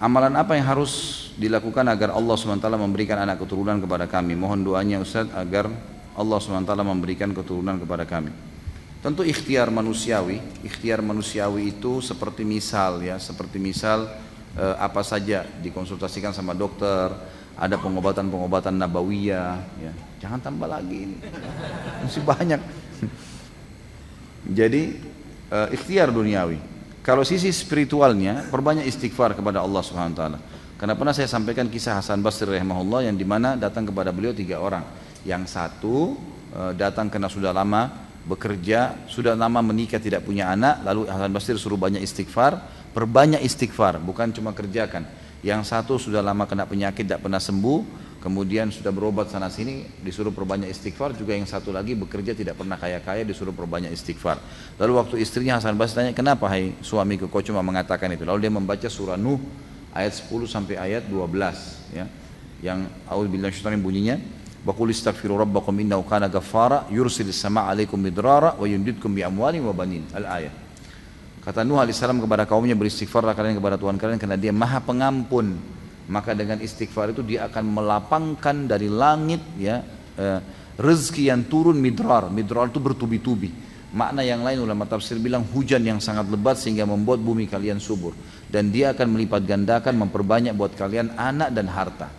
amalan apa yang harus dilakukan agar Allah SWT memberikan anak keturunan kepada kami? Mohon doanya Ustaz agar Allah SWT memberikan keturunan kepada kami. Tentu ikhtiar manusiawi itu seperti misal ya, apa saja dikonsultasikan sama dokter, ada pengobatan nabawiyah ya. Jangan tambah lagi ini. Masih banyak. Jadi ikhtiar duniawi. Kalau sisi spiritualnya, perbanyak istighfar kepada Allah Subhanahu wa taala. Karena pernah saya sampaikan kisah Hasan Basri rahimahullah yang dimana datang kepada beliau 3 orang. Yang satu datang karena sudah lama bekerja, sudah lama menikah tidak punya anak, lalu Hasan Basri suruh banyak istighfar, perbanyak istighfar, bukan cuma kerjakan. Yang satu sudah lama kena penyakit tidak pernah sembuh, kemudian sudah berobat sana sini disuruh perbanyak istighfar. Juga yang satu lagi bekerja tidak pernah kaya-kaya disuruh perbanyak istighfar. Lalu waktu istrinya Hasan Basri tanya, kenapa hai suamiku kau cuma mengatakan itu? Lalu dia membaca surah Nuh ayat 10 sampai ayat 12 ya, yang a'udzubillahi minasyaitonir bunyinya, wa qul istaghfiru rabbakum innahu kana ghaffara yursilis samaa'a 'alaikum midrara wa yumdidkum bi amwalin wa banin. Al-ayat. Kata Nuh alaihissalam kepada kaumnya, beristighfarlah kalian kepada Tuhan kalian karena dia maha pengampun. Maka dengan istighfar itu dia akan melapangkan dari langit ya, rezeki yang turun midrar. Midrar itu bertubi-tubi. Makna yang lain ulama tafsir bilang hujan yang sangat lebat sehingga membuat bumi kalian subur. Dan dia akan melipat gandakan, memperbanyak buat kalian anak dan harta.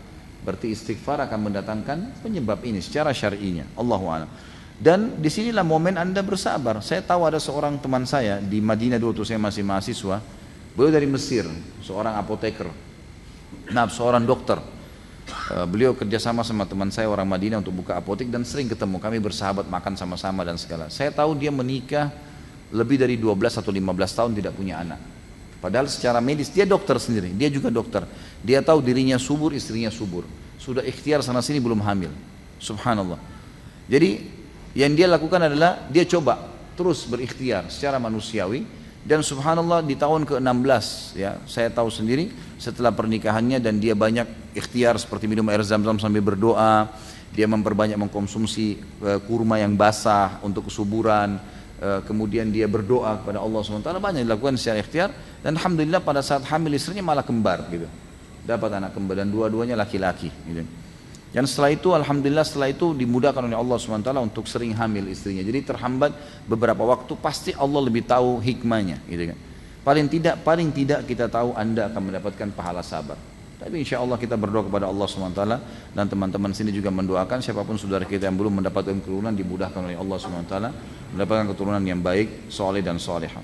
Berarti istighfar akan mendatangkan penyebab ini secara syar'inya. Allahu a'lam. Dan disinilah momen Anda bersabar. Saya tahu ada seorang teman saya di Madinah dulu saya masih mahasiswa. Beliau dari Mesir, seorang apoteker. Seorang dokter. Beliau kerjasama sama teman saya orang Madinah untuk buka apotek dan sering ketemu. Kami bersahabat, makan sama-sama dan segala. Saya tahu dia menikah lebih dari 12 atau 15 tahun tidak punya anak. Padahal secara medis dia dokter sendiri, dia juga dokter. Dia tahu dirinya subur, istrinya subur. Sudah ikhtiar sana sini belum hamil. Subhanallah. Jadi yang dia lakukan adalah dia coba terus berikhtiar secara manusiawi. Dan subhanallah di tahun ke-16 ya, saya tahu sendiri setelah pernikahannya, dan dia banyak ikhtiar seperti minum air zam-zam sambil berdoa, dia memperbanyak mengkonsumsi kurma yang basah untuk kesuburan, kemudian dia berdoa kepada Allah SWT, banyak dilakukan secara ikhtiar, dan alhamdulillah pada saat hamil istrinya malah kembar gitu, dapat anak kembar dan dua-duanya laki-laki gitu. Dan setelah itu alhamdulillah dimudahkan oleh Allah SWT untuk sering hamil istrinya. Jadi terhambat beberapa waktu, pasti Allah lebih tahu hikmahnya gitu kan. Paling tidak kita tahu Anda akan mendapatkan pahala sabar. Tapi insya Allah kita berdoa kepada Allah SWT, dan teman-teman sini juga mendoakan siapapun saudara kita yang belum mendapatkan keturunan dimudahkan oleh Allah SWT mendapatkan keturunan yang baik, soleh dan solehah.